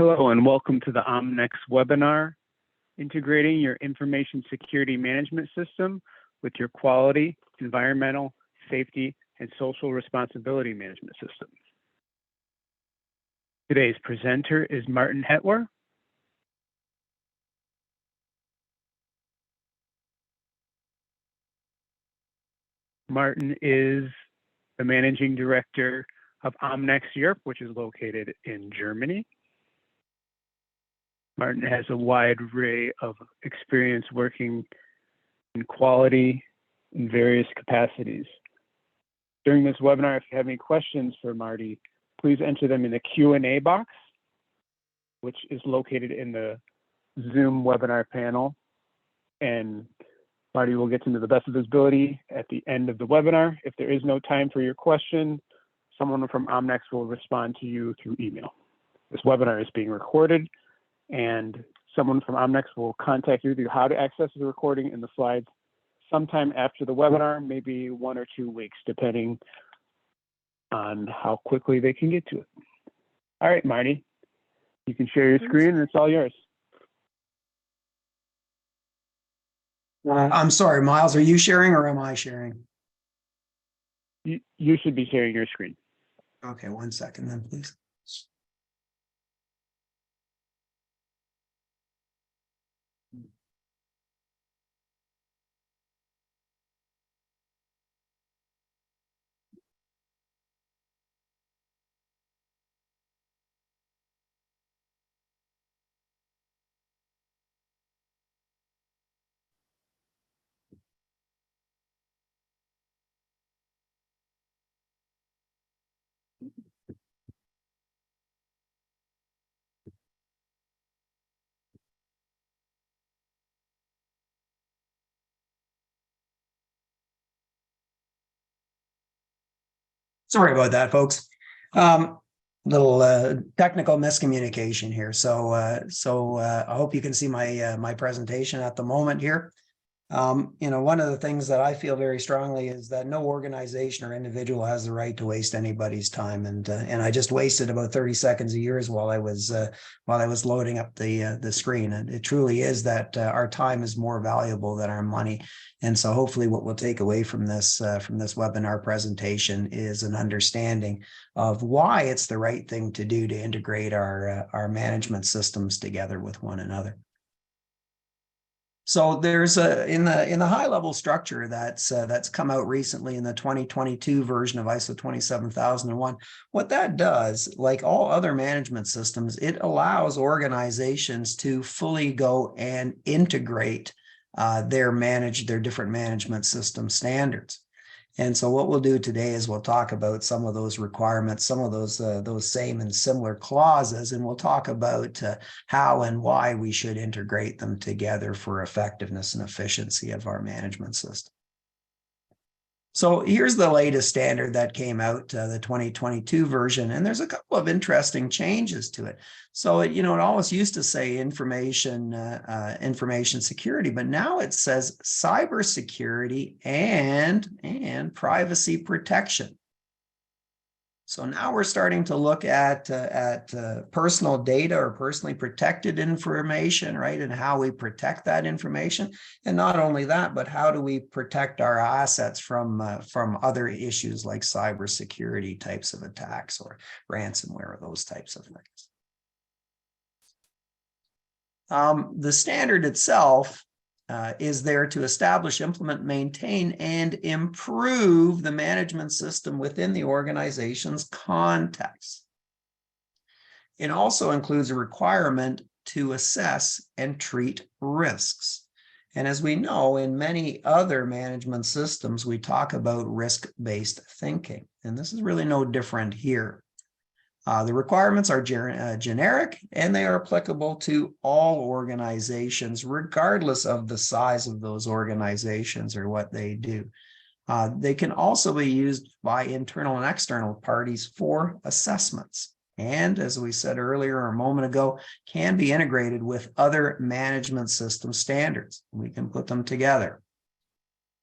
Hello and welcome to the Omnex webinar, integrating your information security management system with your quality, environmental, safety, and social responsibility management system. Today's presenter is Martin Hettwer. Martin is the Managing Director of Omnex Europe, which is located in Germany. Martin has a wide array of experience working in quality in various capacities. During this webinar, if you have any questions for Marty, please enter them in the Q&A box, which is located in the Zoom webinar panel. And Marty will get to the best of his ability at the end of the webinar. If there is no time for your question, someone from Omnex will respond to you through email. This webinar is being recorded, and someone from Omnex will contact you through how to access the recording and the slides sometime after the webinar, maybe 1 or 2 weeks, depending on how quickly they can get to it. All right, Marty, you can share your screen and it's all yours. I'm sorry, Miles, are you sharing or am I sharing? You should be sharing your screen. Okay, 1 second then, please. Sorry about that, folks. Little technical miscommunication here. So I hope you can see my presentation at the moment here. One of the things that I feel very strongly is that no organization or individual has the right to waste anybody's time, and I just wasted about 30 seconds of yours while I was loading up the screen. And it truly is that our time is more valuable than our money. And so hopefully what we'll take away from this webinar presentation is an understanding of why it's the right thing to do to integrate our management systems together with one another. So there's in the high level structure that's come out recently in the 2022 version of ISO 27001. What that does, like all other management systems, it allows organizations to fully go and integrate their different management system standards. And so what we'll do today is we'll talk about some of those requirements, some of those same and similar clauses, and we'll talk about how and why we should integrate them together for effectiveness and efficiency of our management system. So here's the latest standard that came out, the 2022 version, and there's a couple of interesting changes to it. So it always used to say information security, but now it says cybersecurity and privacy protection. So now we're starting to look at personal data or personally protected information, right? And how we protect that information. And not only that, but how do we protect our assets from other issues like cybersecurity types of attacks or ransomware or those types of things. The standard itself is there to establish, implement, maintain, and improve the management system within the organization's context. It also includes a requirement to assess and treat risks. And as we know, in many other management systems, we talk about risk-based thinking, and this is really no different here. The requirements are generic, and they are applicable to all organizations, regardless of the size of those organizations or what they do. They can also be used by internal and external parties for assessments. And as we said earlier or a moment ago, can be integrated with other management system standards. We can put them together.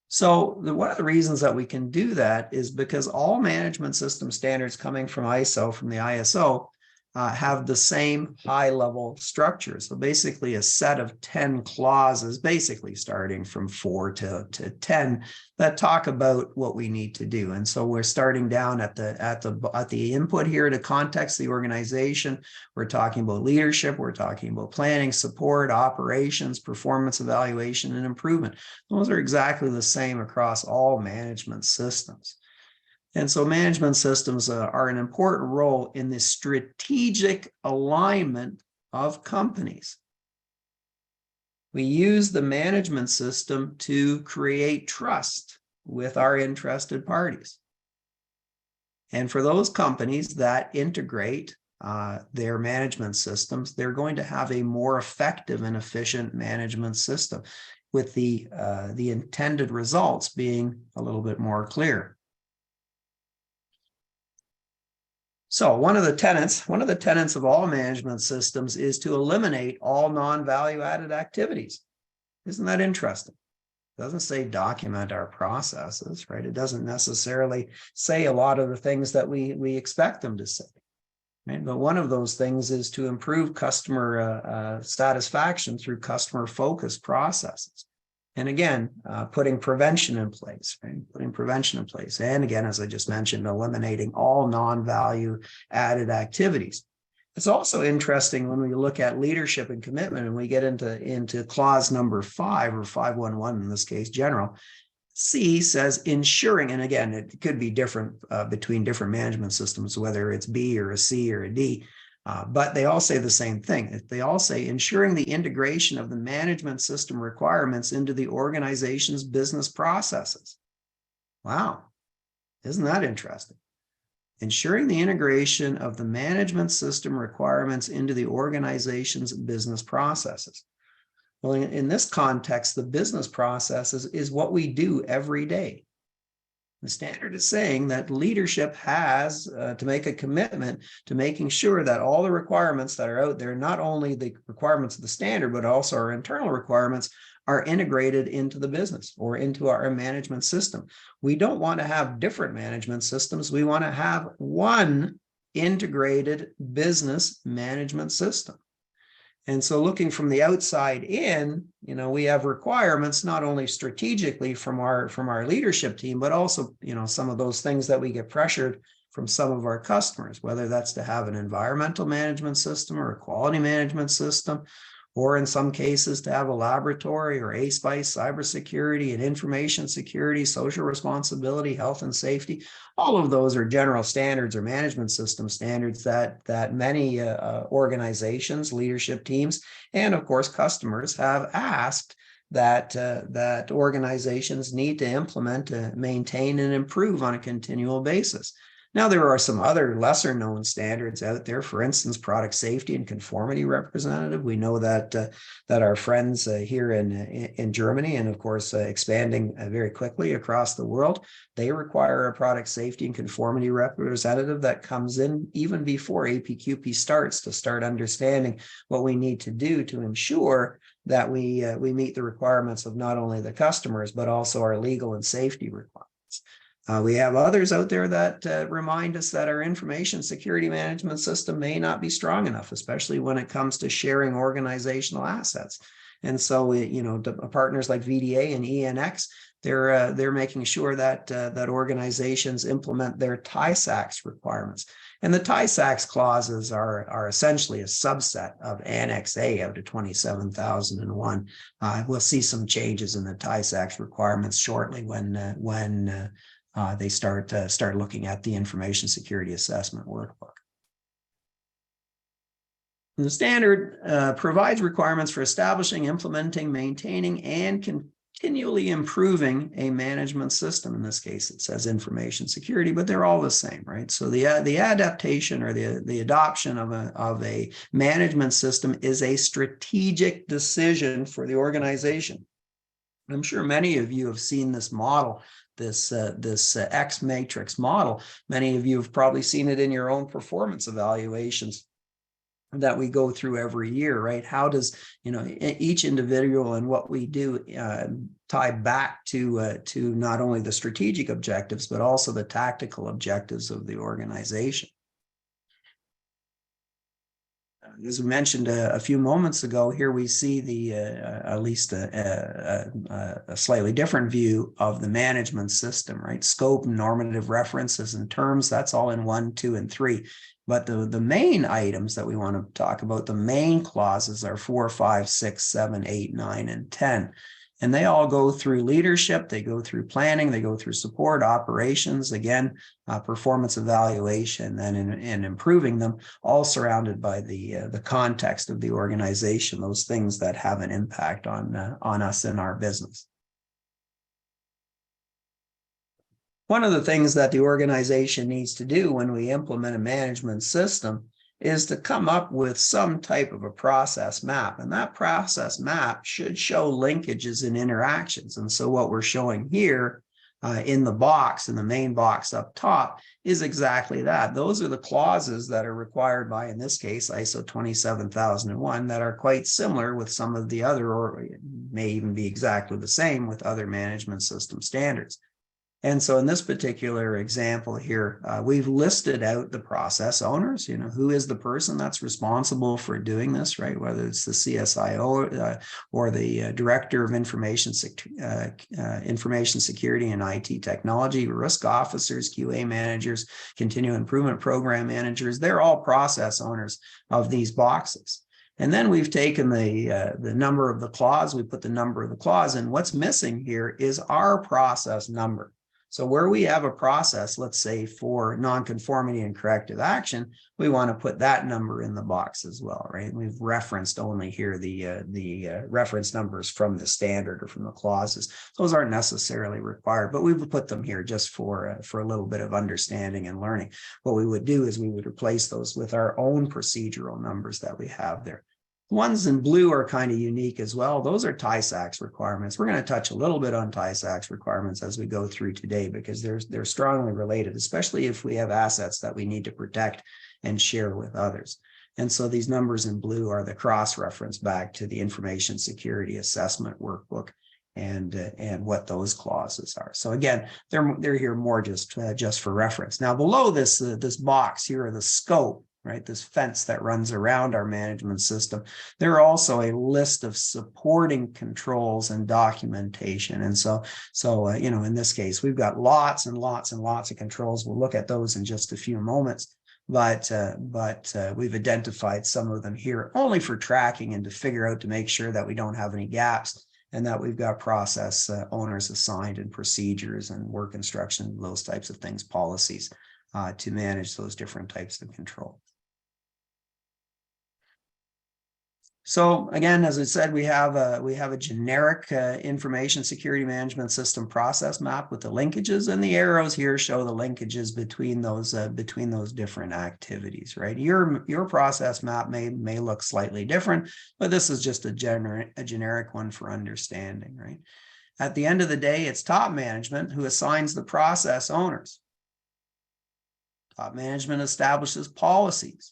So one of the reasons that we can do that is because all management system standards coming from the ISO, have the same high-level structure. So basically a set of 10 clauses, basically starting from 4 to 10, that talk about what we need to do. And so we're starting down at the input here to context the organization. We're talking about leadership, we're talking about planning, support, operations, performance evaluation, and improvement. Those are exactly the same across all management systems. And so management systems are an important role in the strategic alignment of companies. We use the management system to create trust with our interested parties. And for those companies that integrate their management systems, they're going to have a more effective and efficient management system, with the intended results being a little bit more clear. So one of the tenets of all management systems is to eliminate all non-value added activities. Isn't that interesting? It doesn't say document our processes, right? It doesn't necessarily say a lot of the things that we expect them to say, right? But one of those things is to improve customer satisfaction through customer-focused processes. And again, putting prevention in place, right? Putting prevention in place. And again, as I just mentioned, eliminating all non-value added activities. It's also interesting when we look at leadership and commitment, and we get into clause number 5, or 511 in this case, general. C says ensuring, and again, it could be different between different management systems, whether it's B or a C or a D. But they all say the same thing. They all say ensuring the integration of the management system requirements into the organization's business processes. Wow, isn't that interesting? Ensuring the integration of the management system requirements into the organization's business processes. Well, in this context, the business processes is what we do every day. The standard is saying that leadership has to make a commitment to making sure that all the requirements that are out there, not only the requirements of the standard, but also our internal requirements, are integrated into the business or into our management system. We don't want to have different management systems. We want to have one integrated business management system. And so looking from the outside in, we have requirements not only strategically from our leadership team, but also, some of those things that we get pressured from some of our customers, whether that's to have an environmental management system or a quality management system, or in some cases to have a laboratory or ASPICE, cybersecurity and information security, social responsibility, health and safety. All of those are general standards or management system standards that many organizations, leadership teams, and of course customers have asked that organizations need to implement, maintain, and improve on a continual basis. Now, there are some other lesser known standards out there. For instance, product safety and conformity representative. We know that our friends here in Germany, and of course expanding very quickly across the world, they require a product safety and conformity representative that comes in even before APQP starts, to start understanding what we need to do to ensure that we meet the requirements of not only the customers, but also our legal and safety requirements. We have others out there that remind us that our information security management system may not be strong enough, especially when it comes to sharing organizational assets. And so, partners like VDA and ENX, they're making sure that organizations implement their TISAX requirements. And the TISAX clauses are essentially a subset of Annex A out of 27,001. We'll see some changes in the TISAX requirements shortly when they start looking at the information security assessment workbook. And the standard provides requirements for establishing, implementing, maintaining, and continually improving a management system. In this case, it says information security, but they're all the same, right? So the adaptation or the adoption of a management system is a strategic decision for the organization. I'm sure many of you have seen this model, this X matrix model. Many of you have probably seen it in your own performance evaluations that we go through every year, right? How does each individual and what we do tie back to not only the strategic objectives, but also the tactical objectives of the organization? as we mentioned a few moments ago, here we see the at least a slightly different view of the management system, right? Scope, normative references and terms, that's all in 1, 2, and 3. But the main items that we want to talk about, the main clauses are 4, 5, 6, 7, 8, 9, and 10. And they all go through leadership, they go through planning, they go through support, operations, again, performance evaluation, and in improving them, all surrounded by the context of the organization, those things that have an impact on us in our business. One of the things that the organization needs to do when we implement a management system is to come up with some type of a process map. And that process map should show linkages and interactions. And so what we're showing here in the box, in the main box up top, is exactly that. Those are the clauses that are required by, in this case, ISO 27001, that are quite similar with some of the other, or may even be exactly the same with other management system standards. And so in this particular example here, we've listed out the process owners, who is the person that's responsible for doing this, right? Whether it's the CSIO or the Director of Information Security and IT Technology, risk officers, QA managers, continuous improvement program managers, they're all process owners of these boxes. And then we've taken the number of the clause, we put the number of the clause, and what's missing here is our process number. So where we have a process, let's say for nonconformity and corrective action, we want to put that number in the box as well, right? We've referenced only here the reference numbers from the standard or from the clauses. Those aren't necessarily required, but we would put them here just for a little bit of understanding and learning. What we would do is we would replace those with our own procedural numbers that we have there. Ones in blue are kind of unique as well. Those are TISAX requirements. We're going to touch a little bit on TISAX requirements as we go through today, because they're strongly related, especially if we have assets that we need to protect and share with others. And so these numbers in blue are the cross-reference back to the Information Security Assessment Workbook and what those clauses are. So again, they're here more just for reference. Now below this box here are the scope, right? This fence that runs around our management system. There are also a list of supporting controls and documentation. And so in this case, we've got lots and lots and lots of controls. We'll look at those in just a few moments. But we've identified some of them here only for tracking and to figure out to make sure that we don't have any gaps, and that we've got process owners assigned and procedures and work instruction, those types of things, policies to manage those different types of control. So again, as I said, we have a generic information security management system process map with the linkages, and the arrows here show the linkages between those different activities, right? Your process map may look slightly different, but this is just a generic one for understanding, right? At the end of the day, it's top management who assigns the process owners. Top management establishes policies.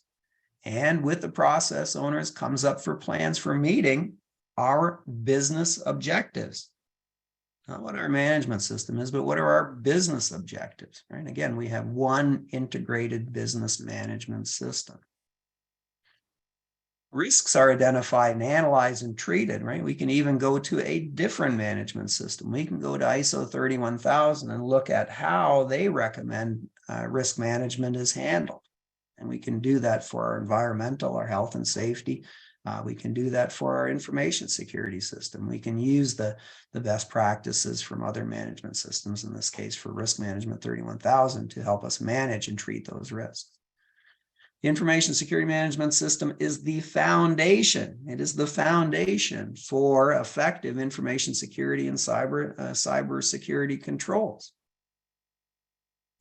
And with the process owners comes up for plans for meeting our business objectives. Not what our management system is, but what are our business objectives, right? Again, we have one integrated business management system. Risks are identified and analyzed and treated, right? We can even go to a different management system. We can go to ISO 31000 and look at how they recommend risk management is handled. And we can do that for our environmental, our health and safety. We can do that for our information security system. We can use the best practices from other management systems, in this case for Risk Management 31000, to help us manage and treat those risks. The Information Security Management System is the foundation. It is the foundation for effective information security and cyber security controls.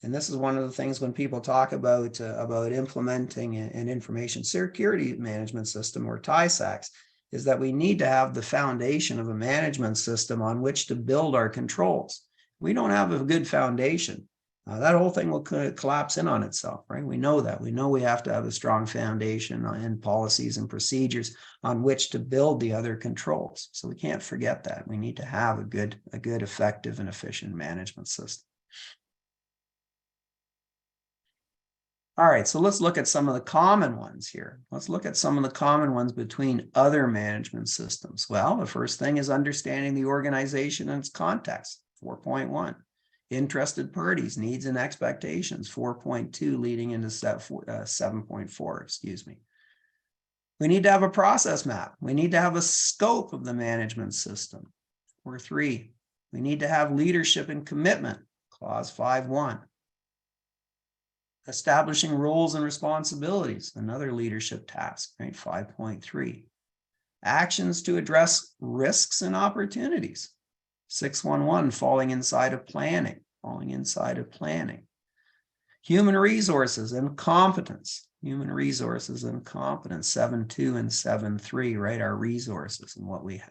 And this is one of the things when people talk about implementing an information security management system, or TISAX, is that we need to have the foundation of a management system on which to build our controls. We don't have a good foundation. That whole thing will collapse in on itself, right? We know that. We know we have to have a strong foundation and policies and procedures on which to build the other controls. So we can't forget that. We need to have a good, effective, and efficient management system. All right, so let's look at some of the common ones here. Let's look at some of the common ones between other management systems. Well, the first thing is understanding the organization and its context, 4.1. Interested parties, needs and expectations, 4.2, leading into 7.4, excuse me. We need to have a process map. We need to have a scope of the management system, 4.3. We need to have leadership and commitment, clause 5.1. Establishing roles and responsibilities, another leadership task, right? 5.3. Actions to address risks and opportunities. 6.1, falling inside of planning. Human resources and competence. 7.2 and 7.3, right? Our resources and what we have.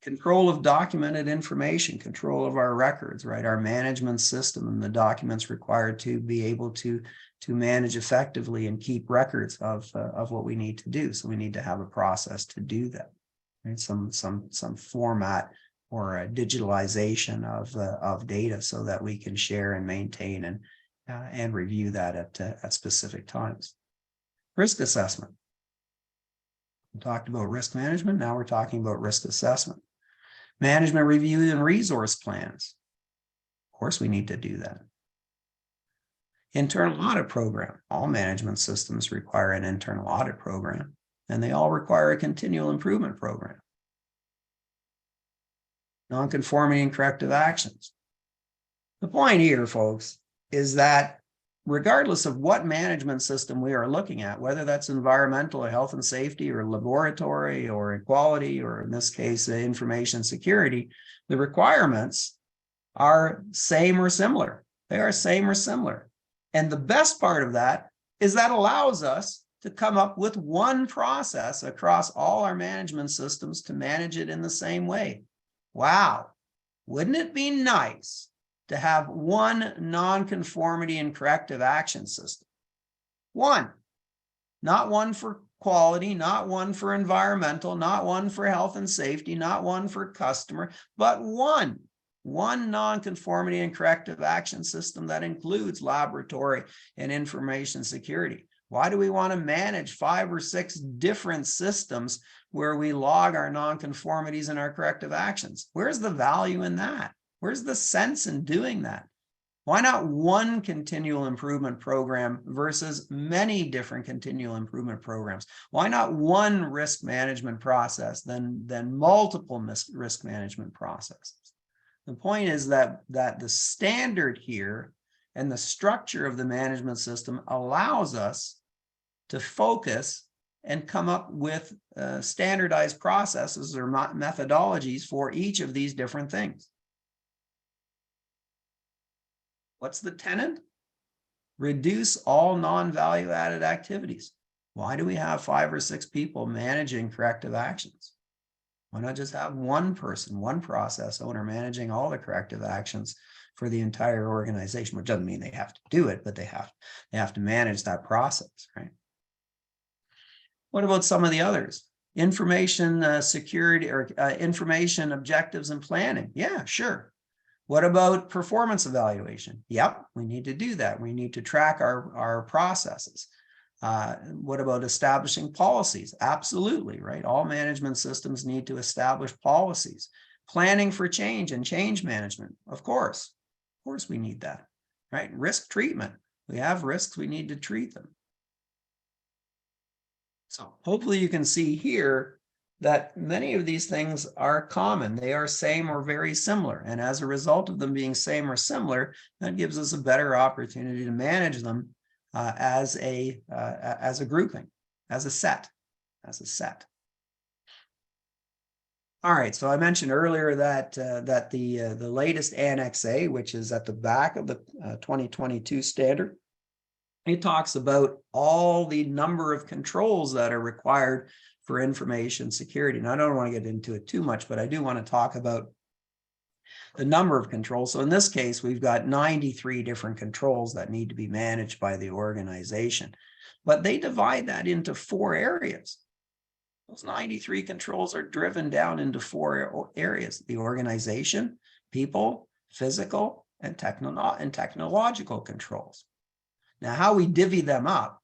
Control of documented information, control of our records, right? Our management system and the documents required to be able to manage effectively and keep records of what we need to do. So we need to have a process to do that, right? Some format or a digitalization of data so that we can share and maintain and review that at specific times. Risk assessment. We talked about risk management. Now we're talking about risk assessment. Management review and resource plans. Of course, we need to do that. Internal audit program. All management systems require an internal audit program, and they all require a continual improvement program. Nonconformity and corrective actions. The point here, folks, is that regardless of what management system we are looking at, whether that's environmental or health and safety or laboratory or quality, or in this case, information security, the requirements are same or similar. They are same or similar. And the best part of that is that allows us to come up with one process across all our management systems to manage it in the same way. Wow, wouldn't it be nice to have one nonconformity and corrective action system? One, not one for quality, not one for environmental, not one for health and safety, not one for customer, but one nonconformity and corrective action system that includes laboratory and information security. Why do we want to manage 5 or 6 different systems where we log our nonconformities and our corrective actions? Where's the value in that? Where's the sense in doing that? Why not one continual improvement program versus many different continual improvement programs? Why not one risk management process than multiple risk management processes? The point is that the standard here and the structure of the management system allows us to focus and come up with standardized processes or methodologies for each of these different things. What's the tenet? Reduce all non-value added activities. Why do we have 5 or 6 people managing corrective actions? Why not just have one person, one process owner managing all the corrective actions for the entire organization? Which doesn't mean they have to do it, but they have to manage that process, right? What about some of the others? Information security or information objectives and planning. Yeah, sure. What about performance evaluation? Yep, we need to do that. We need to track our processes. What about establishing policies? Absolutely, right? All management systems need to establish policies. Planning for change and change management. Of course we need that, right? Risk treatment. We have risks, we need to treat them. So hopefully you can see here that many of these things are common. They are same or very similar. And as a result of them being same or similar, that gives us a better opportunity to manage them as a grouping, as a set. All right, so I mentioned earlier that the latest Annex A, which is at the back of the 2022 standard, it talks about all the number of controls that are required for information security. And I don't want to get into it too much, but I do want to talk about the number of controls. So in this case, we've got 93 different controls that need to be managed by the organization, but they divide that into 4 areas. Those 93 controls are driven down into 4 areas: the organization, people, physical, and technological controls. Now, how we divvy them up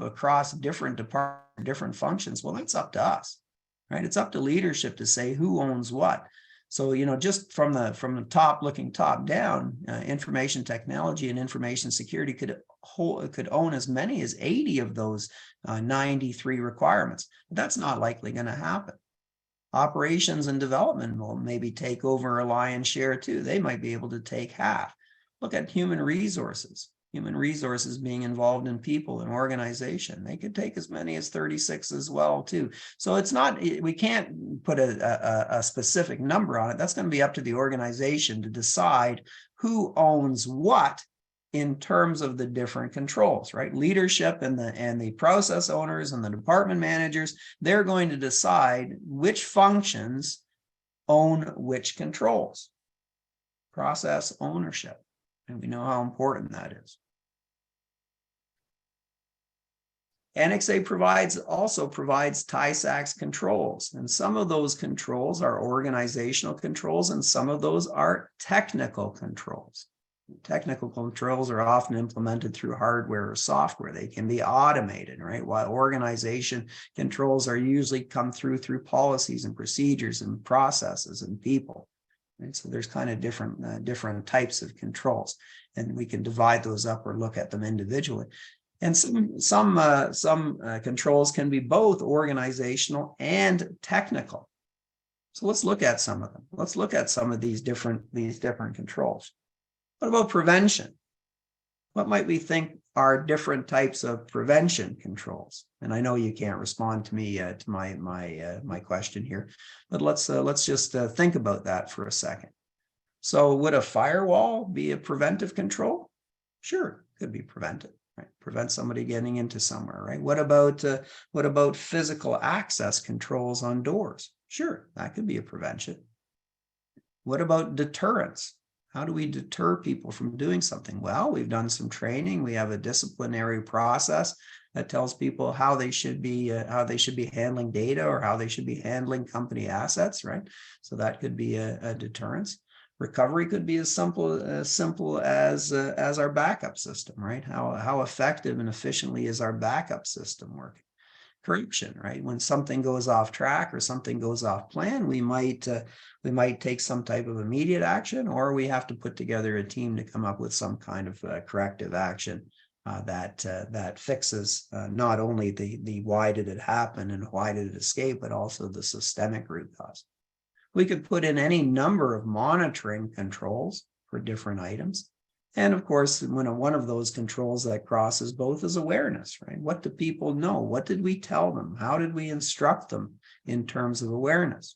across different departments, different functions, well, that's up to us, right? It's up to leadership to say who owns what. So, just from the top, looking top down, information technology and information security could own as many as 80 of those 93 requirements. But that's not likely going to happen. Operations and development will maybe take over a lion's share too. They might be able to take half. Look at human resources being involved in people and organization. They could take as many as 36 as well too. So it's not, we can't put a specific number on it. That's going to be up to the organization to decide who owns what in terms of the different controls, right? Leadership and the process owners and the department managers, they're going to decide which functions own which controls. Process ownership. And we know how important that is. Annex A also provides TISAX controls. And some of those controls are organizational controls, and some of those are technical controls. Technical controls are often implemented through hardware or software. They can be automated, right? While organization controls are usually come through policies and procedures and processes and people. Right? So there's kind of different types of controls, and we can divide those up or look at them individually. And some controls can be both organizational and technical. So let's look at some of them. Let's look at some of these different controls. What about prevention? What might we think are different types of prevention controls? And I know you can't respond to me to my question here, but let's just think about that for a second. So would a firewall be a preventive control? Sure, could be preventive, right? Prevent somebody getting into somewhere, right? What about physical access controls on doors? Sure, that could be a prevention. What about deterrence? How do we deter people from doing something? Well, we've done some training. We have a disciplinary process that tells people how they should be handling data or how they should be handling company assets, right? So that could be a deterrence. Recovery could be as simple as our backup system, right? How effective and efficiently is our backup system working? Correction, right? When something goes off track or something goes off plan, we might take some type of immediate action, or we have to put together a team to come up with some kind of corrective action that fixes not only the why did it happen and why did it escape, but also the systemic root cause. We could put in any number of monitoring controls for different items. And of course, when one of those controls that crosses both is awareness, right? What do people know? What did we tell them? How did we instruct them in terms of awareness?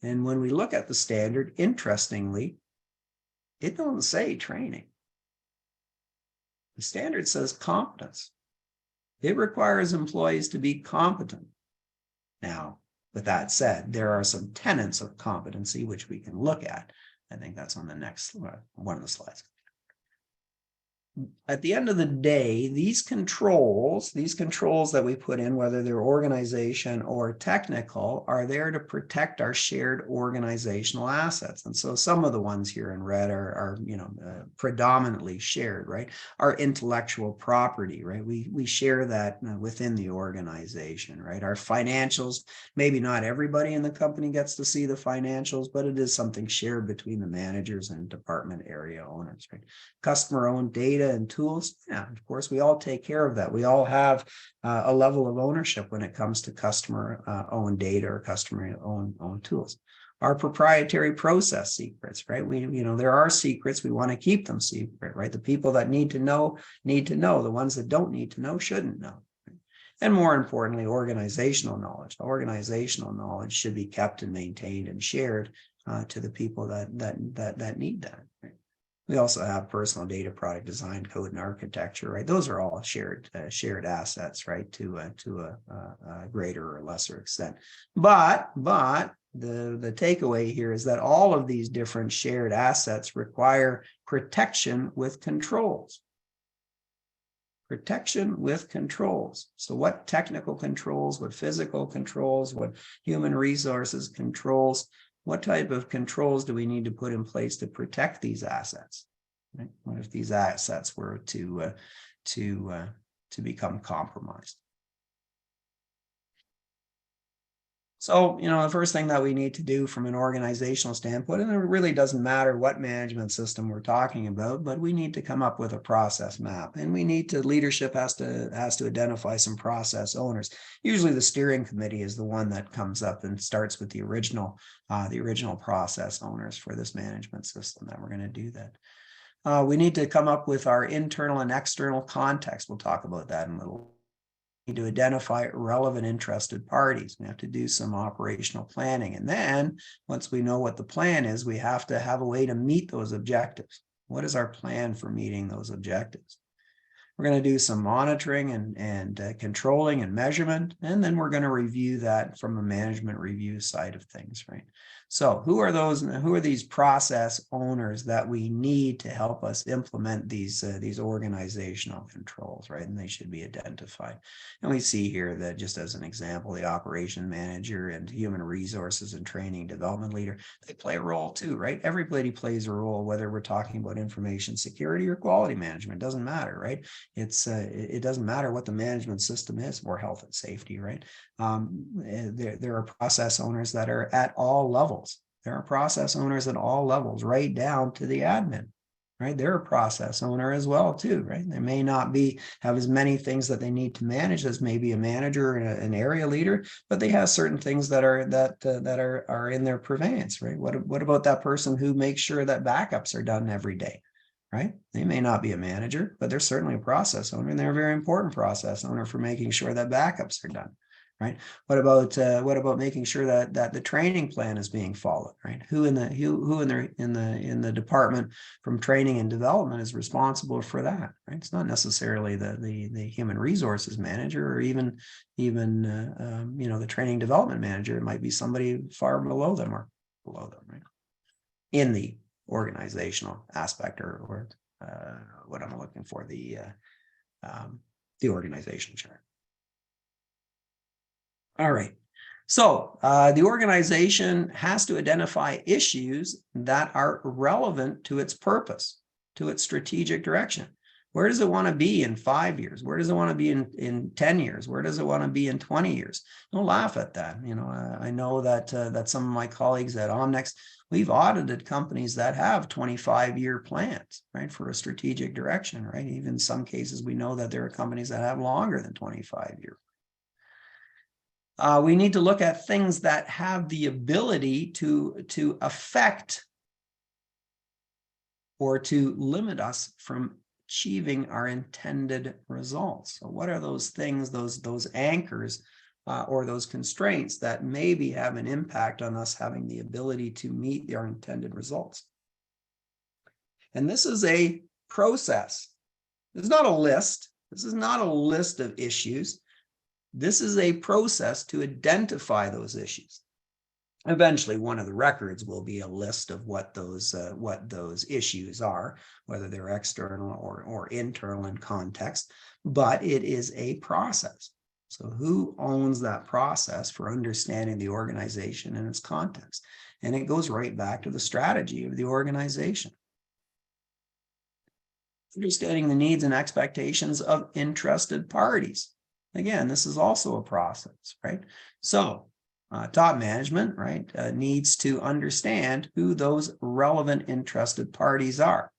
And when we look at the standard, interestingly, it doesn't say training. The standard says competence. It requires employees to be competent. Now, with that said, there are some tenets of competency which we can look at. I think that's on the next one of the slides. At the end of the day, these controls that we put in, whether they're organization or technical, are there to protect our shared organizational assets. And so some of the ones here in red are predominantly shared, right? Our intellectual property, right? We share that within the organization, right? Our financials, maybe not everybody in the company gets to see the financials, but it is something shared between the managers and department area owners, right? Customer-owned data and tools, yeah, of course, we all take care of that. We all have a level of ownership when it comes to customer-owned data or customer-owned tools. Our proprietary process secrets, right? There are secrets. We want to keep them secret, right? The people that need to know. The ones that don't need to know shouldn't know. Right? And more importantly, organizational knowledge. Organizational knowledge should be kept and maintained and shared to the people that need that. Right? We also have personal data, product design, code, and architecture, right? Those are all shared assets, right? To a greater or lesser extent. But the takeaway here is that all of these different shared assets require protection with controls. Protection with controls. So what technical controls, what physical controls, what human resources controls, what type of controls do we need to put in place to protect these assets? right? What if these assets were to become compromised? So, the first thing that we need to do from an organizational standpoint, and it really doesn't matter what management system we're talking about, but we need to come up with a process map, and leadership has to identify some process owners. Usually the steering committee is the one that comes up and starts with the original process owners for this management system that we're going to do that. We need to come up with our internal and external context. We'll talk about that in a little. We need to identify relevant interested parties. We have to do some operational planning. And then once we know what the plan is, we have to have a way to meet those objectives. What is our plan for meeting those objectives? We're going to do some monitoring and controlling and measurement, and then we're going to review that from a management review side of things, right? So who are these process owners that we need to help us implement these organizational controls, right? And they should be identified. And we see here that, just as an example, the operation manager and human resources and training development leader, they play a role too, right? Everybody plays a role, whether we're talking about information security or quality management, doesn't matter, right? It doesn't matter what the management system is, or health and safety, right? There are process owners that are at all levels. There are process owners at all levels, right down to the admin, right? They're a process owner as well too, right? They may not have as many things that they need to manage as maybe a manager or an area leader, but they have certain things that are in their purveyance, right? What about that person who makes sure that backups are done every day? Right? They may not be a manager, but they're certainly a process owner, and they're a very important process owner for making sure that backups are done. Right? What about making sure that the training plan is being followed? Right? Who in the department from training and development is responsible for that? Right? It's not necessarily the human resources manager, or even the training development manager. It might be somebody far below them, right? In the organizational aspect, or what I'm looking for, the organization chart. All right. So the organization has to identify issues that are relevant to its purpose, to its strategic direction. Where does it want to be in 5 years? Where does it want to be in 10 years? Where does it want to be in 20 years? Don't laugh at that. I know that some of my colleagues at Omnex, we've audited companies that have 25-year plans, right, for a strategic direction, right? Even in some cases, we know that there are companies that have longer than 25-year. We need to look at things that have the ability to affect or to limit us from achieving our intended results. So what are those things, those anchors or those constraints that maybe have an impact on us having the ability to meet our intended results? And this is a process. This is not a list. This is not a list of issues. This is a process to identify those issues. Eventually, one of the records will be a list of what those issues are, whether they're external or internal in context, but it is a process. So who owns that process for understanding the organization and its context? And it goes right back to the strategy of the organization. Understanding the needs and expectations of interested parties. Again, this is also a process, right? So top management, right, needs to understand who those relevant interested parties are.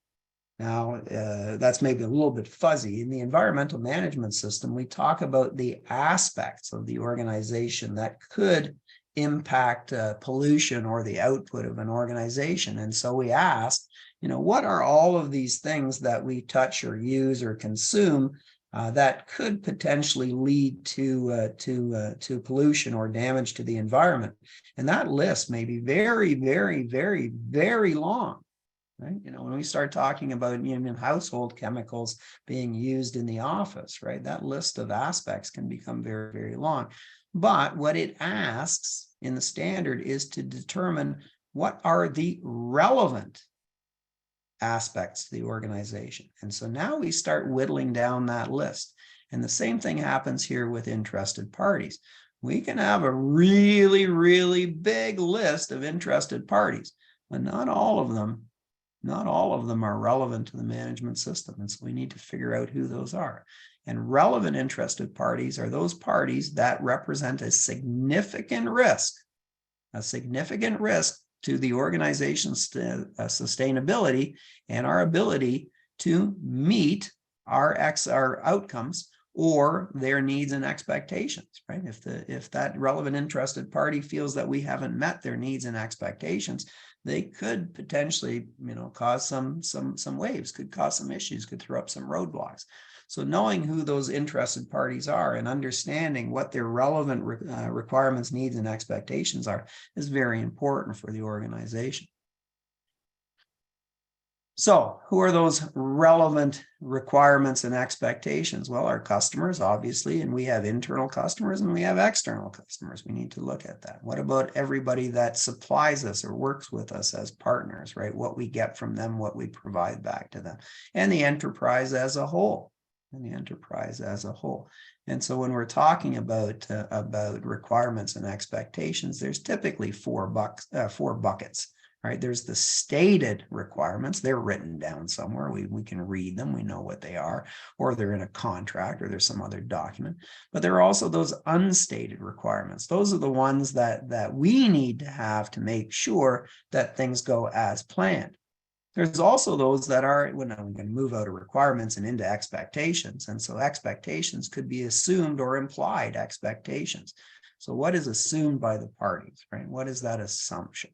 Now, that's maybe a little bit fuzzy. In the environmental management system, we talk about the aspects of the organization that could impact pollution or the output of an organization. And so we ask, what are all of these things that we touch or use or consume that could potentially lead to pollution or damage to the environment? And that list may be very, very, very, very long, right? When we start talking about household chemicals being used in the office, right? That list of aspects can become very, very long. But what it asks in the standard is to determine what are the relevant aspects to the organization. And so now we start whittling down that list. And the same thing happens here with interested parties. We can have a really, really big list of interested parties, but not all of them Not all of them are relevant to the management system. And so we need to figure out who those are. And relevant interested parties are those parties that represent a significant risk to the organization's sustainability and our ability to meet our outcomes or their needs and expectations, right? If that relevant interested party feels that we haven't met their needs and expectations, they could potentially, cause some waves, could cause some issues, could throw up some roadblocks. So knowing who those interested parties are and understanding what their relevant requirements, needs, and expectations are is very important for the organization. So who are those relevant requirements and expectations? Well, our customers, obviously, and we have internal customers and we have external customers. We need to look at that. What about everybody that supplies us or works with us as partners, right? What we get from them, what we provide back to them, and the enterprise as a whole. And so when we're talking about requirements and expectations, there's typically four buckets. Right? There's the stated requirements. They're written down somewhere. We can read them. We know what they are, or they're in a contract or there's some other document. But there are also those unstated requirements. Those are the ones that we need to have to make sure that things go as planned. There's also those that are, when I'm going to move out of requirements and into expectations. And so expectations could be assumed or implied expectations. So what is assumed by the parties, right? What is that assumption?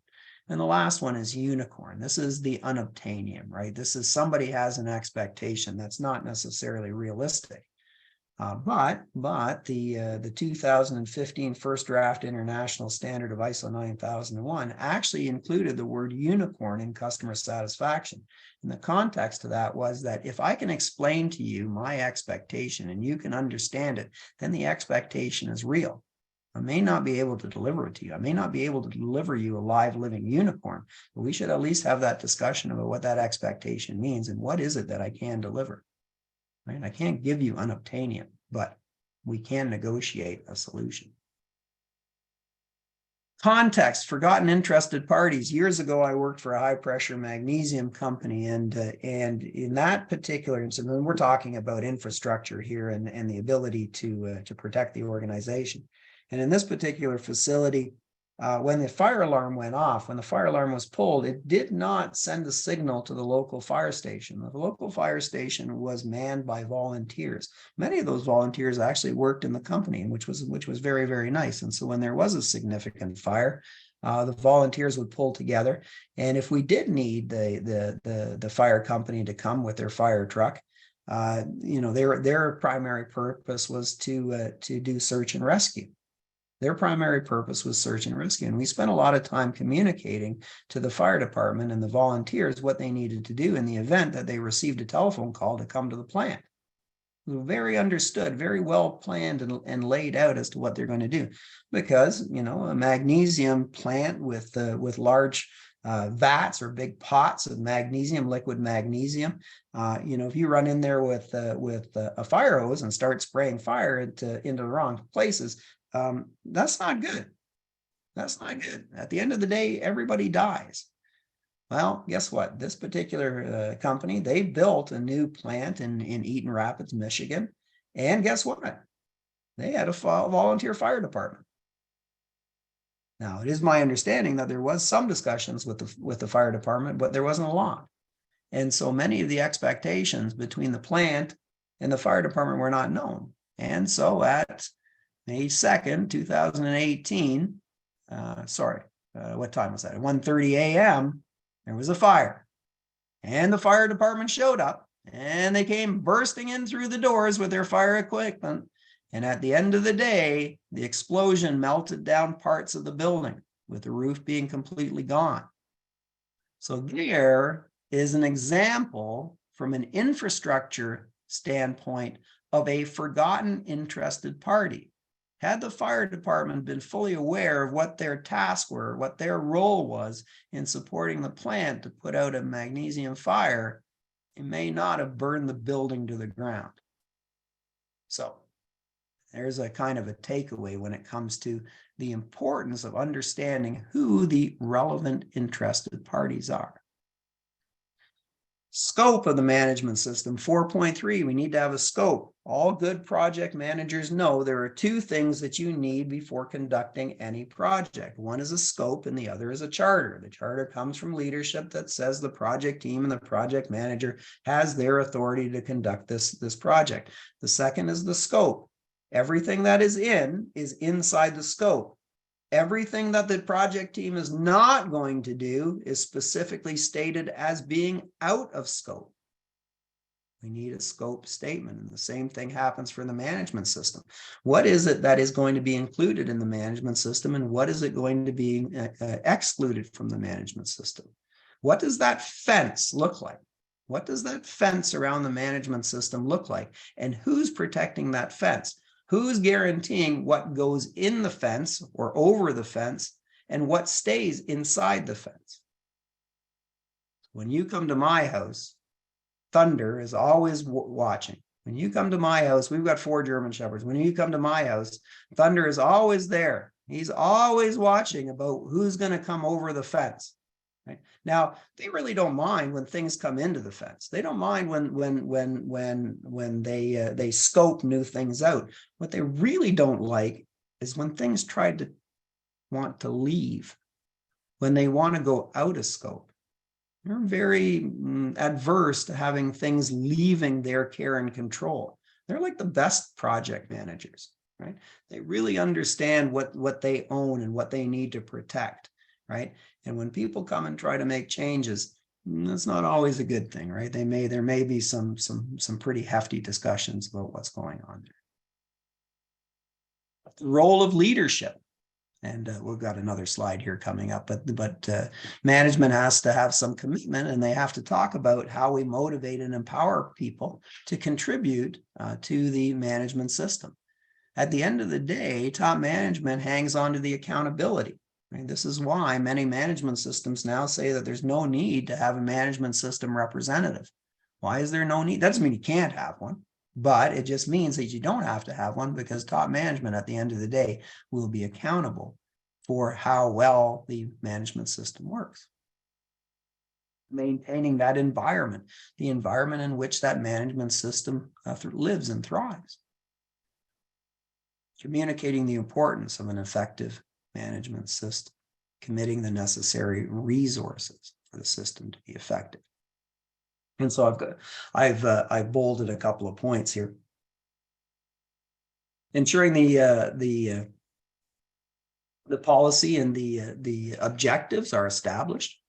And the last one is unicorn. This is the unobtainium, right? This is somebody has an expectation that's not necessarily realistic. But the 2015 first draft international standard of ISO 9001 actually included the word unicorn in customer satisfaction. And the context of that was that if I can explain to you my expectation and you can understand it, then the expectation is real. I may not be able to deliver it to you. I may not be able to deliver you a live living unicorn, but we should at least have that discussion about what that expectation means and what is it that I can deliver. Right? I can't give you unobtainium, but we can negotiate a solution. Context, forgotten interested parties. Years ago, I worked for a high pressure magnesium company, and in that particular instance, and we're talking about infrastructure here and the ability to protect the organization. And in this particular facility, when the fire alarm went off, when the fire alarm was pulled, it did not send a signal to the local fire station. The local fire station was manned by volunteers. Many of those volunteers actually worked in the company, which was very, very nice. And so when there was a significant fire, the volunteers would pull together. And if we did need the fire company to come with their fire truck, their primary purpose was to do search and rescue. Their primary purpose was search and rescue. And we spent a lot of time communicating to the fire department and the volunteers what they needed to do in the event that they received a telephone call to come to the plant. It was very understood, very well planned and laid out as to what they're going to do. Because, a magnesium plant with large vats or big pots of magnesium, liquid magnesium, if you run in there with a fire hose and start spraying fire into the wrong places, that's not good. That's not good. At the end of the day, everybody dies. Well, guess what? This particular company, they built a new plant in Eaton Rapids, Michigan. And guess what? They had a volunteer fire department. Now, it is my understanding that there was some discussions with the fire department, but there wasn't a lot. And so many of the expectations between the plant and the fire department were not known. And so at May 2nd, 2018, what time was that? At 1:30 a.m., there was a fire. And the fire department showed up, and they came bursting in through the doors with their fire equipment. And at the end of the day, the explosion melted down parts of the building, with the roof being completely gone. So there is an example from an infrastructure standpoint of a forgotten interested party. Had the fire department been fully aware of what their tasks were, what their role was in supporting the plant to put out a magnesium fire, it may not have burned the building to the ground. So there's a kind of a takeaway when it comes to the importance of understanding who the relevant interested parties are. Scope of the management system, 4.3, we need to have a scope. All good project managers know there are two things that you need before conducting any project. One is a scope and the other is a charter. The charter comes from leadership that says the project team and the project manager has their authority to conduct this project. The second is the scope. Everything that is inside the scope. Everything that the project team is not going to do is specifically stated as being out of scope. We need a scope statement, and the same thing happens for the management system. What is it that is going to be included in the management system, and what is it going to be excluded from the management system? What does that fence look like? What does that fence around the management system look like? And who's protecting that fence? Who's guaranteeing what goes in the fence or over the fence and what stays inside the fence? When you come to my house, Thunder is always watching. When you come to my house, we've got 4 German Shepherds. When you come to my house, Thunder is always there. He's always watching about who's going to come over the fence. Right? Now, they really don't mind when things come into the fence. They don't mind when they scope new things out. What they really don't like is when things want to leave, when they want to go out of scope. They're very adverse to having things leaving their care and control. They're like the best project managers, right? They really understand what they own and what they need to protect, right? And when people come and try to make changes, that's not always a good thing, right? There may be some pretty hefty discussions about what's going on there. The role of leadership. And we've got another slide here coming up, but management has to have some commitment, and they have to talk about how we motivate and empower people to contribute to the management system. At the end of the day, top management hangs on to the accountability. Right? This is why many management systems now say that there's no need to have a management system representative. Why is there no need? That doesn't mean you can't have one, but it just means that you don't have to have one, because top management at the end of the day will be accountable for how well the management system works. Maintaining that environment, the environment in which that management system lives and thrives. Communicating the importance of an effective management system, committing the necessary resources for the system to be effective. And so I've bolded a couple of points here. Ensuring the policy and the objectives are established.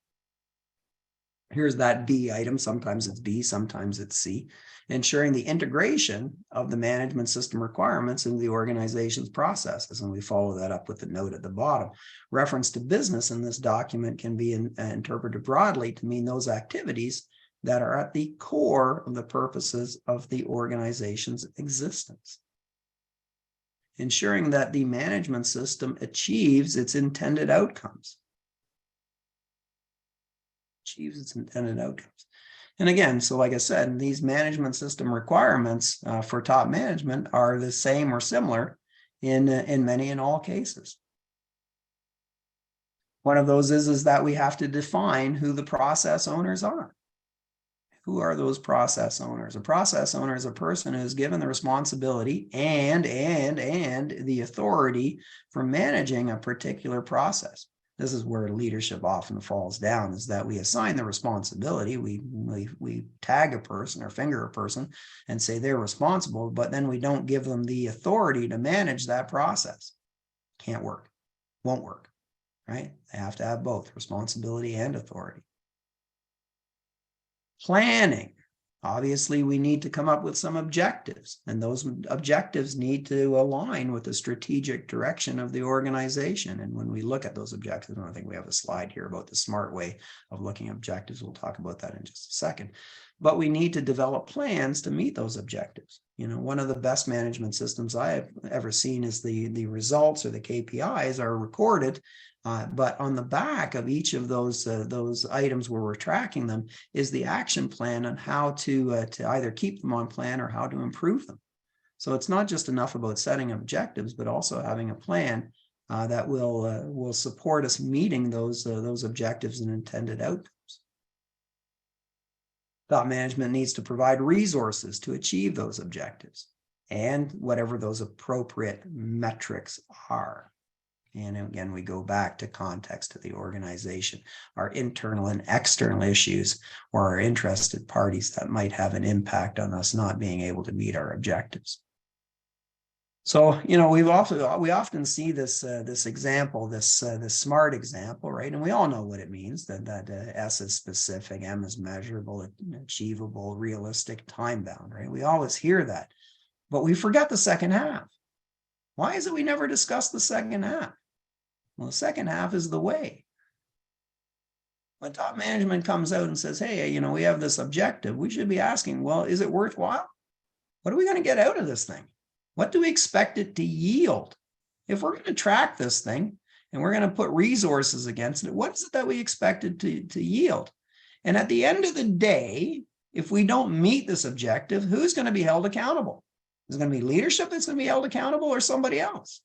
Here's that B item. Sometimes it's B, sometimes it's C. Ensuring the integration of the management system requirements into the organization's processes. And we follow that up with the note at the bottom. Reference to business in this document can be interpreted broadly to mean those activities that are at the core of the purposes of the organization's existence. Ensuring that the management system achieves its intended outcomes. And again, so like I said, these management system requirements for top management are the same or similar in many and all cases. One of those is that we have to define who the process owners are. Who are those process owners? A process owner is a person who is given the responsibility and the authority for managing a particular process. This is where leadership often falls down, is that we assign the responsibility. We tag a person or finger a person and say they're responsible, but then we don't give them the authority to manage that process. Can't work, won't work, right? They have to have both responsibility and authority. Planning. Obviously, we need to come up with some objectives, and those objectives need to align with the strategic direction of the organization. And when we look at those objectives, and I think we have a slide here about the smart way of looking at objectives. We'll talk about that in just a second. But we need to develop plans to meet those objectives. You know, one of the best management systems I have ever seen is the results, or the KPIs, are recorded. But on the back of each of those items where we're tracking them is the action plan on how to either keep them on plan or how to improve them. So it's not just enough about setting objectives, but also having a plan that will support us meeting those objectives and intended outcomes. Top management needs to provide resources to achieve those objectives and whatever those appropriate metrics are. And again, we go back to context of the organization, our internal and external issues, or our interested parties that might have an impact on us not being able to meet our objectives. So, you know, we often see this example, this SMART example, right? And we all know what it means. That S is specific, M is measurable, achievable, realistic, time bound, right? We always hear that, but we forget the second half. Why is it we never discuss the second half? Well, the second half is the way. When top management comes out and says, hey, you know, we have this objective, we should be asking, well, is it worthwhile? What are we going to get out of this thing? What do we expect it to yield? If we're going to track this thing and we're going to put resources against it, what is it that we expect it to yield? And at the end of the day, if we don't meet this objective, who's going to be held accountable? Is it going to be leadership that's going to be held accountable or somebody else?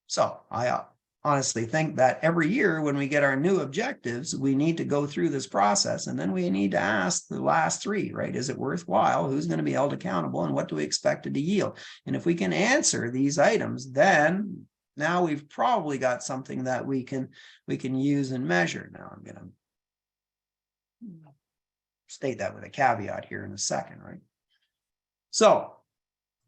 So I honestly think that every year when we get our new objectives, we need to go through this process, and then we need to ask the last three, right? Is it worthwhile? Who's going to be held accountable? And what do we expect it to yield? And if we can answer these items, then now we've probably got something that we can use and measure. Now I'm going to state that with a caveat here in a second, right? So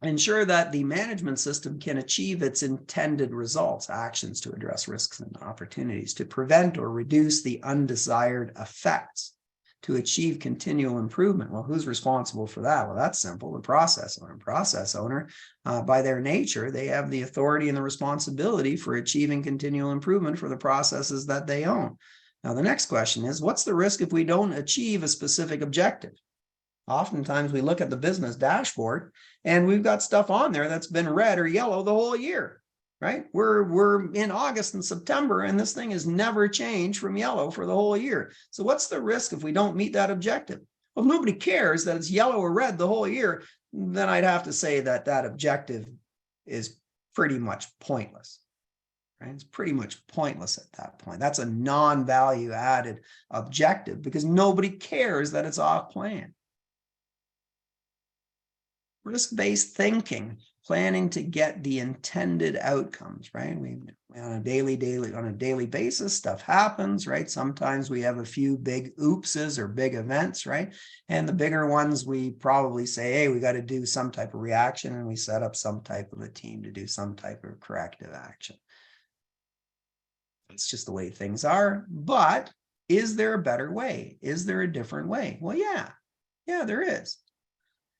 ensure that the management system can achieve its intended results, actions to address risks and opportunities, to prevent or reduce the undesired effects, to achieve continual improvement. Well, who's responsible for that? Well, that's simple, the process owner. Process owner, by their nature, they have the authority and the responsibility for achieving continual improvement for the processes that they own. Now, the next question is, what's the risk if we don't achieve a specific objective? Oftentimes we look at the business dashboard and we've got stuff on there that's been red or yellow the whole year, right? We're in August and September and this thing has never changed from yellow for the whole year. So what's the risk if we don't meet that objective? Well, if nobody cares that it's yellow or red the whole year, then I'd have to say that that objective is pretty much pointless. Right? It's pretty much pointless at that point. That's a non-value added objective because nobody cares that it's off plan. Risk-based thinking, planning to get the intended outcomes, right? We on a daily basis, stuff happens, right? Sometimes we have a few big oopses or big events, right? And the bigger ones, we probably say, hey, we got to do some type of reaction, and we set up some type of a team to do some type of corrective action. It's just the way things are. But is there a better way? Is there a different way? Well, yeah, there is.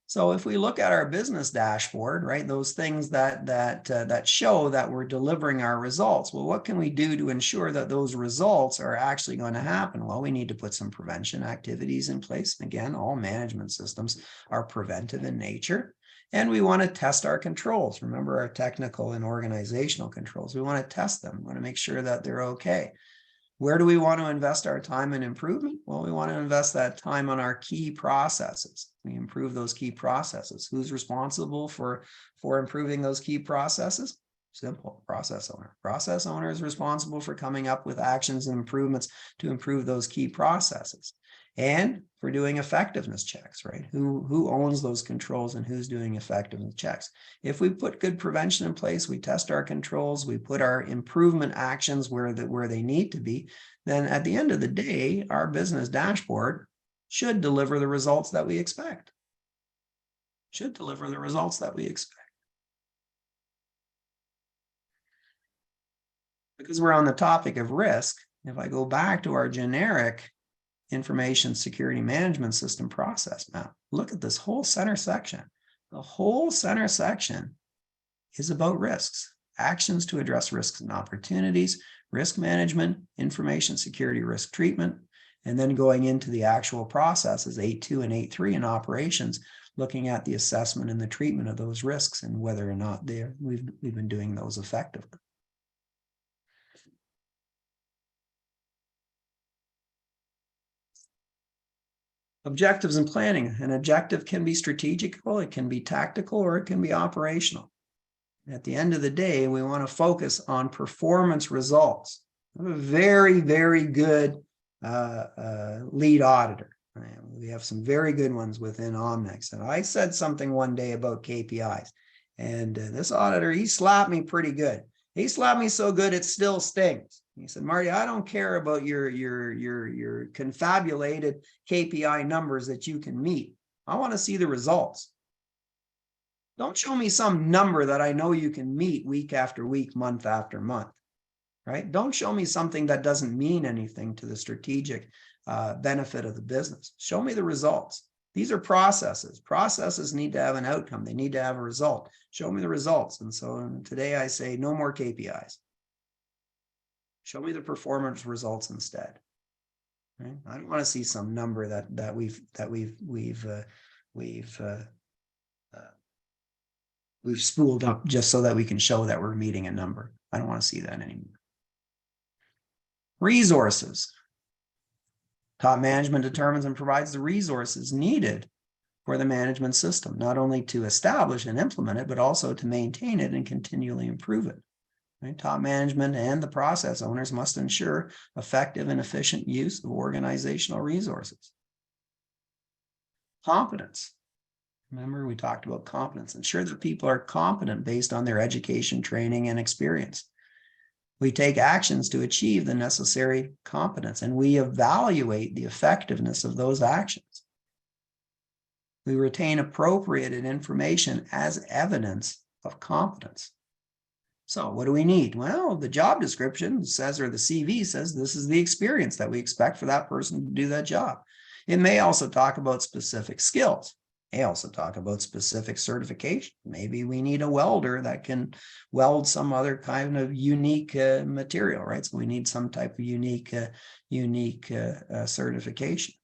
So if we look at our business dashboard, right, those things that show that we're delivering our results, well, what can we do to ensure that those results are actually going to happen? Well, we need to put some prevention activities in place. Again, all management systems are preventive in nature. And we want to test our controls. Remember our technical and organizational controls. We want to test them. We want to make sure that they're okay. Where do we want to invest our time in improvement? Well, we want to invest that time on our key processes. We improve those key processes. Who's responsible for improving those key processes? Simple, process owner. Process owner is responsible for coming up with actions and improvements to improve those key processes. And for doing effectiveness checks, right? Who owns those controls and who's doing effectiveness checks? If we put good prevention in place, we test our controls, we put our improvement actions where they need to be, then at the end of the day, our business dashboard should deliver the results that we expect. Should deliver the results that we expect. Because we're on the topic of risk, if I go back to our generic information security management system process map, look at this whole center section. The whole center section is about risks, actions to address risks and opportunities, risk management, information security risk treatment, and then going into the actual processes, 8.2 and 8.3 in operations, looking at the assessment and the treatment of those risks and whether or not we've been doing those effectively. Objectives and planning. An objective can be strategical, it can be tactical, or it can be operational. At the end of the day, we want to focus on performance results. I'm a very, very good lead auditor. Right? We have some very good ones within Omnex. And I said something one day about KPIs, and this auditor, he slapped me pretty good. He slapped me so good it still stings. He said, Marty, I don't care about your confabulated KPI numbers that you can meet. I want to see the results. Don't show me some number that I know you can meet week after week, month after month, right? Don't show me something that doesn't mean anything to the strategic benefit of the business. Show me the results. These are processes. Processes need to have an outcome. They need to have a result. Show me the results. And so today I say no more KPIs. Show me the performance results instead. Right? I don't want to see some number that we've spooled up just so that we can show that we're meeting a number. I don't want to see that anymore. Resources. Top management determines and provides the resources needed for the management system, not only to establish and implement it, but also to maintain it and continually improve it. Right? Top management and the process owners must ensure effective and efficient use of organizational resources. Competence. Remember, we talked about competence. Ensure that people are competent based on their education, training, and experience. We take actions to achieve the necessary competence, and we evaluate the effectiveness of those actions. We retain appropriate information as evidence of competence. So what do we need? Well, the job description says, or the CV says, this is the experience that we expect for that person to do that job. It may also talk about specific skills. They also talk about specific certification. Maybe we need a welder that can weld some other kind of unique material, right? So we need some type of unique certification.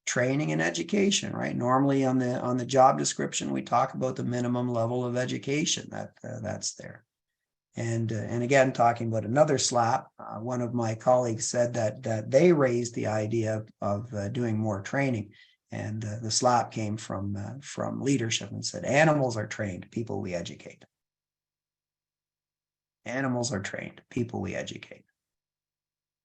Training and education, right? Normally on the job description, we talk about the minimum level of education that's there. And again, talking about another slap, one of my colleagues said that they raised the idea of doing more training. And the slap came from leadership and said, animals are trained, people we educate. Animals are trained, people we educate.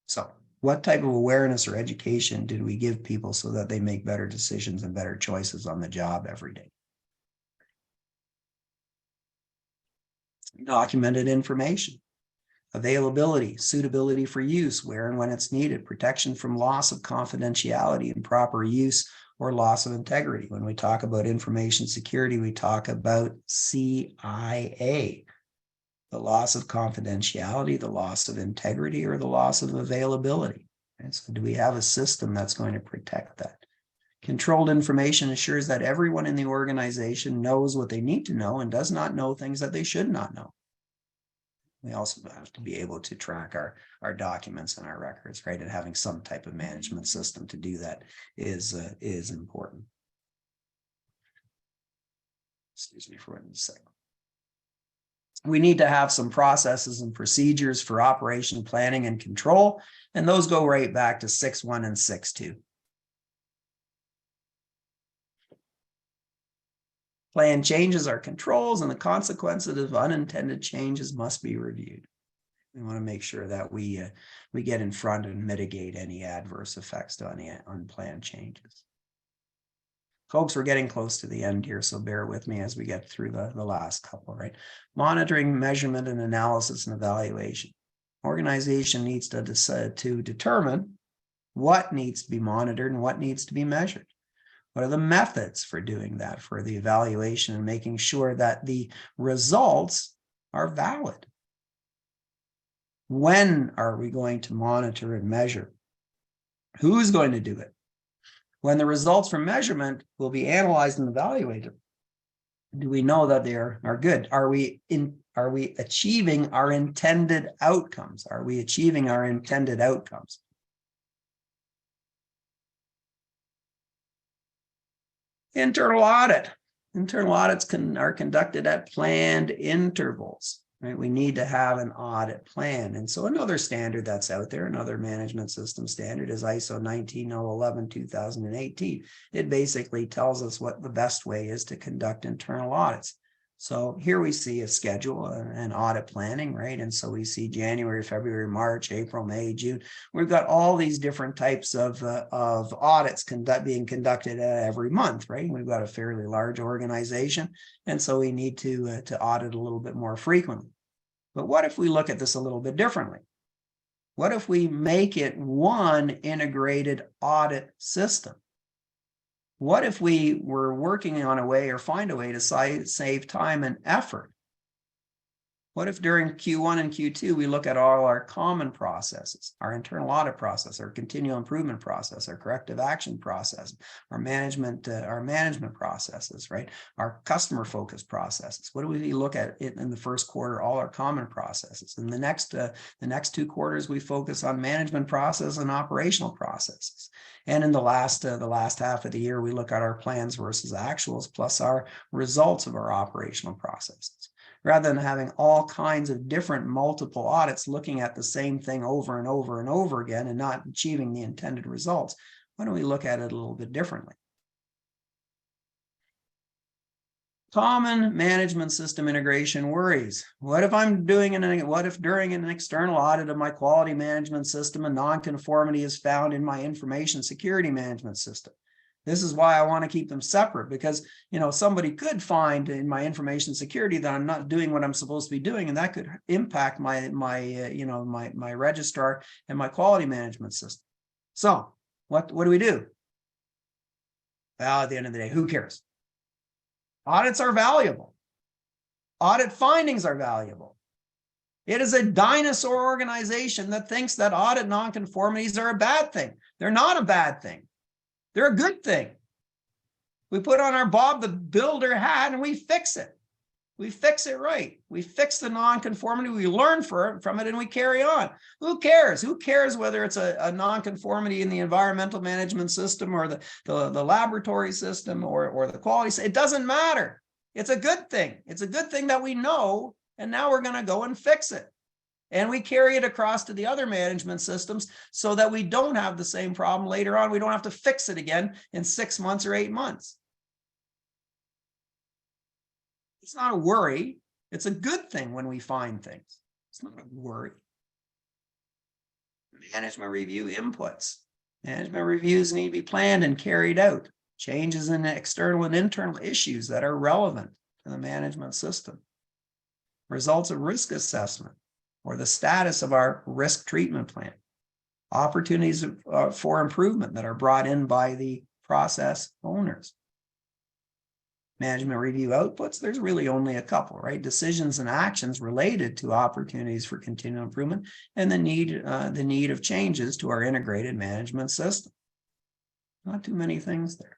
So what type of awareness or education did we give people so that they make better decisions and better choices on the job every day? Documented information. Availability, suitability for use, where and when it's needed, protection from loss of confidentiality, and proper use or loss of integrity. When we talk about information security, we talk about CIA, the loss of confidentiality, the loss of integrity, or the loss of availability. And so do we have a system that's going to protect that? Controlled information ensures that everyone in the organization knows what they need to know and does not know things that they should not know. We also have to be able to track our documents and our records, right? And having some type of management system to do that is important. Excuse me for 1 second. We need to have some processes and procedures for operation planning and control, and those go right back to 6.1 and 6.2. Plan changes are controls, and the consequences of unintended changes must be reviewed. We want to make sure that we get in front and mitigate any adverse effects to any unplanned changes. Folks, we're getting close to the end here, so bear with me as we get through the last couple, right? Monitoring, measurement, and analysis and evaluation. Organization needs to decide to determine what needs to be monitored and what needs to be measured. What are the methods for doing that, for the evaluation and making sure that the results are valid? When are we going to monitor and measure? Who's going to do it? When the results from measurement will be analyzed and evaluated, do we know that they are good? Are we achieving our intended outcomes? Are we achieving our intended outcomes? Internal audit. Internal audits are conducted at planned intervals, right? We need to have an audit plan. And so another standard that's out there, another management system standard, is ISO 19011-2018. It basically tells us what the best way is to conduct internal audits. So here we see a schedule and audit planning, right? And so we see January, February, March, April, May, June. We've got all these different types of audits being conducted every month, right? We've got a fairly large organization, and so we need to audit a little bit more frequently. But what if we look at this a little bit differently? What if we make it one integrated audit system? What if we were working on a way or find a way to save time and effort? What if during Q1 and Q2, we look at all our common processes, our internal audit process, our continual improvement process, our corrective action process, our management processes, right? Our customer focused processes. What do we look at it in the first quarter? All our common processes. In the next 2 quarters, we focus on management process and operational processes. And in the last half of the year, we look at our plans versus actuals, plus our results of our operational processes. Rather than having all kinds of different multiple audits looking at the same thing over and over and over again and not achieving the intended results, why don't we look at it a little bit differently? Common management system integration worries. What if during an external audit of my quality management system, a nonconformity is found in my information security management system? This is why I want to keep them separate, because somebody could find in my information security that I'm not doing what I'm supposed to be doing, and that could impact my registrar and my quality management system. So what do we do? Well, at the end of the day, who cares? Audits are valuable. Audit findings are valuable. It is a dinosaur organization that thinks that audit nonconformities are a bad thing. They're not a bad thing. They're a good thing. We put on our Bob the Builder hat and we fix it. We fix it right. We fix the nonconformity. We learn from it and we carry on. Who cares? Who cares whether it's a nonconformity in the environmental management system or the laboratory system or the quality system? It doesn't matter. It's a good thing. It's a good thing that we know, and now we're going to go and fix it. And we carry it across to the other management systems so that we don't have the same problem later on. We don't have to fix it again in 6 months or 8 months. It's not a worry. It's a good thing when we find things. It's not a worry. Management review inputs. Management reviews need to be planned and carried out. Changes in external and internal issues that are relevant to the management system. Results of risk assessment, or the status of our risk treatment plan. Opportunities for improvement that are brought in by the process owners. Management review outputs, there's really only a couple, right? Decisions and actions related to opportunities for continual improvement and the need of changes to our integrated management system. Not too many things there.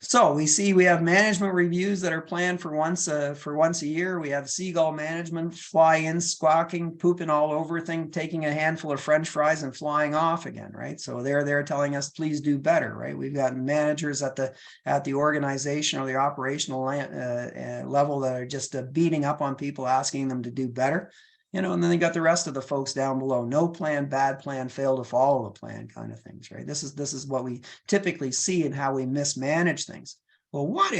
So we have management reviews that are planned for once a year. We have seagull management, fly in, squawking, pooping all over things, taking a handful of French fries and flying off again, right? So they're telling us, please do better, right? We've got managers at the organization or the operational level that are just beating up on people, asking them to do better. And then they got the rest of the folks down below. No plan, bad plan, fail to follow the plan kind of things, right? This is what we typically see in how we mismanage things. Well, what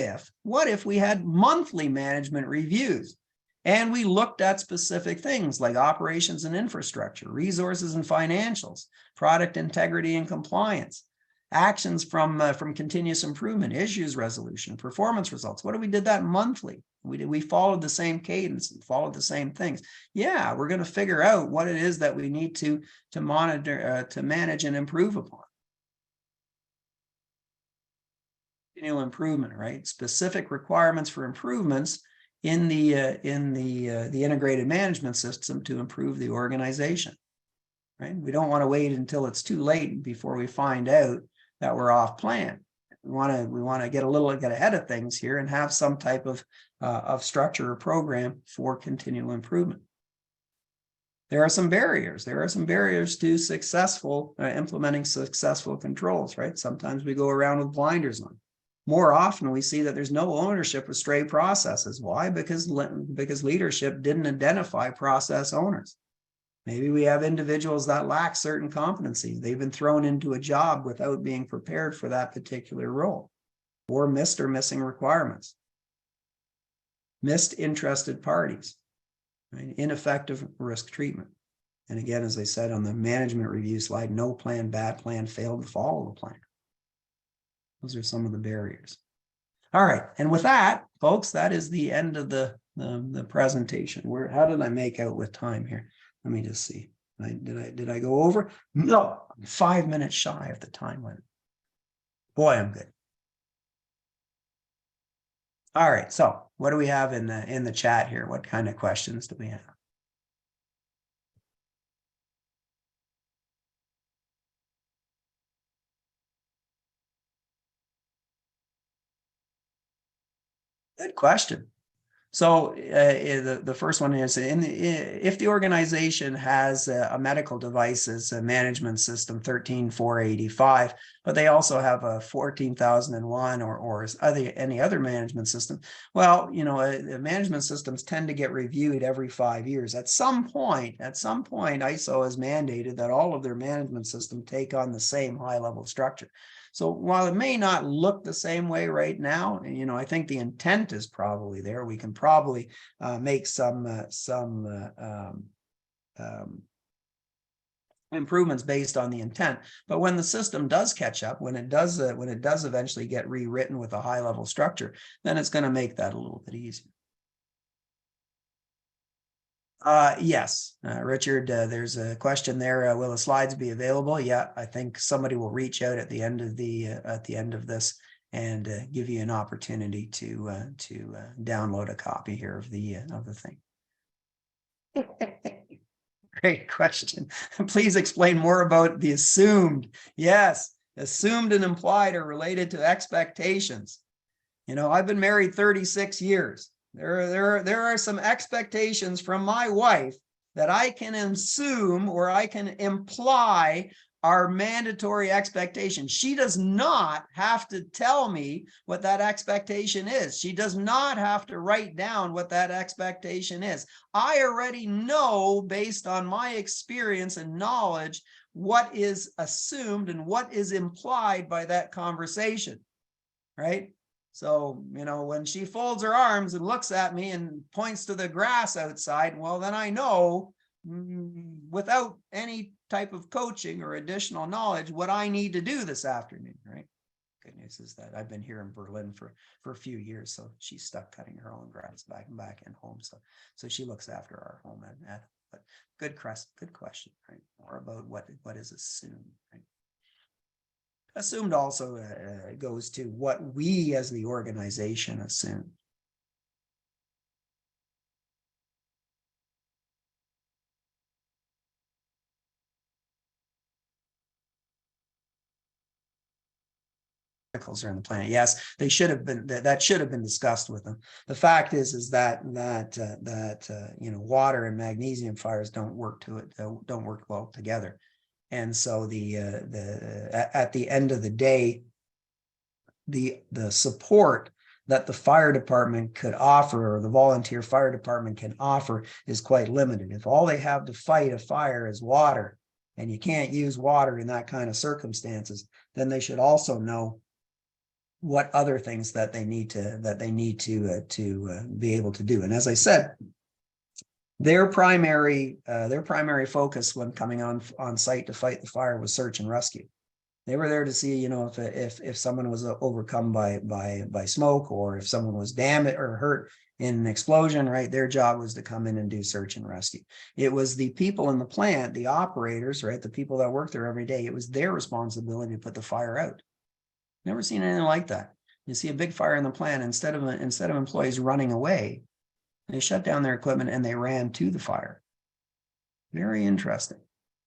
if we had monthly management reviews and we looked at specific things like operations and infrastructure, resources and financials, product integrity and compliance, actions from continuous improvement, issues resolution, performance results? What if we did that monthly? We followed the same cadence and followed the same things. Yeah, we're going to figure out what it is that we need to monitor, to manage and improve upon. Continual improvement, right? Specific requirements for improvements in the integrated management system to improve the organization. Right? We don't want to wait until it's too late before we find out that we're off plan. We want to get ahead of things here and have some type of structure or program for continual improvement. There are some barriers. There are some barriers to implementing successful controls, right? Sometimes we go around with blinders on. More often, we see that there's no ownership of stray processes. Why? Because leadership didn't identify process owners. Maybe we have individuals that lack certain competencies. They've been thrown into a job without being prepared for that particular role, or missing requirements. missed interested parties, right? Ineffective risk treatment. And again, as I said on the management review slide, no plan, bad plan, failed to follow the plan. Those are some of the barriers. All right, and with that, folks, that is the end of the presentation. How did I make out with time here? Let me just see. Did I go over? No, I'm 5 minutes shy of the time limit. Boy, I'm good. All right, so what do we have in the chat here? What kind of questions do we have? Good question. So the first one is if the organization has a medical devices management system 13485, but they also have a 14001 or any other management system. Well, management systems tend to get reviewed every 5 years. At some point, ISO has mandated that all of their management systems take on the same high-level structure. So while it may not look the same way right now, I think the intent is probably there. We can probably make some improvements based on the intent. But when the system does catch up, when it does eventually get rewritten with a high-level structure, then it's going to make that a little bit easier. Yes, Richard, there's a question there. Will the slides be available? Yeah, I think somebody will reach out at the end of this and give you an opportunity to download a copy here of the thing. Great question. Please explain more about the assumed. Yes, assumed and implied are related to expectations. I've been married 36 years. There are some expectations from my wife that I can assume or I can imply are mandatory expectations. She does not have to tell me what that expectation is. She does not have to write down what that expectation is. I already know, based on my experience and knowledge, what is assumed and what is implied by that conversation, right? So, when she folds her arms and looks at me and points to the grass outside, well, then I know without any type of coaching or additional knowledge what I need to do this afternoon, right? Good news is that I've been here in Berlin for a few years, so she's stuck cutting her own grass back in home. So she looks after our home. But good question, right? More about what is assumed, right? Assumed also goes to what we as the organization assume. Are in the planet. Yes, they should have been. That should have been discussed with them. The fact is that water and magnesium fires don't work well together. And so at the end of the day, the support that the fire department could offer or the volunteer fire department can offer is quite limited. If all they have to fight a fire is water, and you can't use water in that kind of circumstances, then they should also know what other things that they need to be able to do. And as I said, their primary focus when coming on site to fight the fire was search and rescue. They were there to see, if someone was overcome by smoke, or if someone was damaged or hurt in an explosion, right? Their job was to come in and do search and rescue. It was the people in the plant, the operators, right? The people that work there every day. It was their responsibility to put the fire out. Never seen anything like that. You see a big fire in the plant, instead of employees running away, they shut down their equipment and they ran to the fire. Very interesting.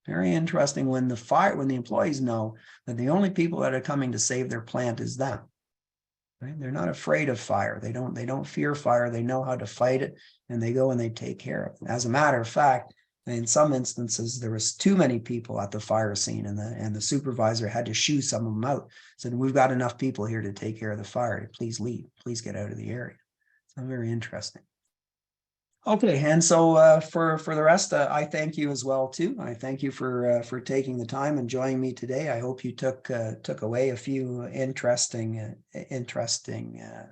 Very interesting when the employees know that the only people that are coming to save their plant is them. Right? They're not afraid of fire. They don't fear fire. They know how to fight it, and they go and they take care of it. As a matter of fact, in some instances, there was too many people at the fire scene, and the supervisor had to shoo some of them out. Said, "We've got enough people here to take care of the fire. Please leave. Please get out of the area." So very interesting. Okay, and so for the rest, I thank you as well too. I thank you for taking the time and joining me today. I hope you took away a few interesting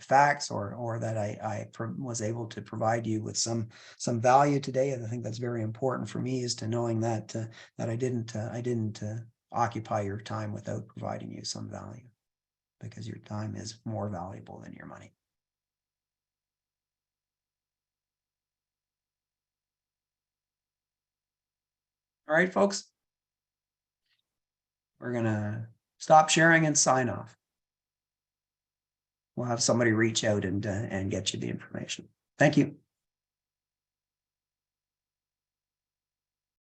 facts, or that I was able to provide you with some value today. And I think that's very important for me, is to knowing that that I didn't occupy your time without providing you some value, because your time is more valuable than your money. All right, folks, we're going to stop sharing and sign off. We'll have somebody reach out and get you the information. Thank you.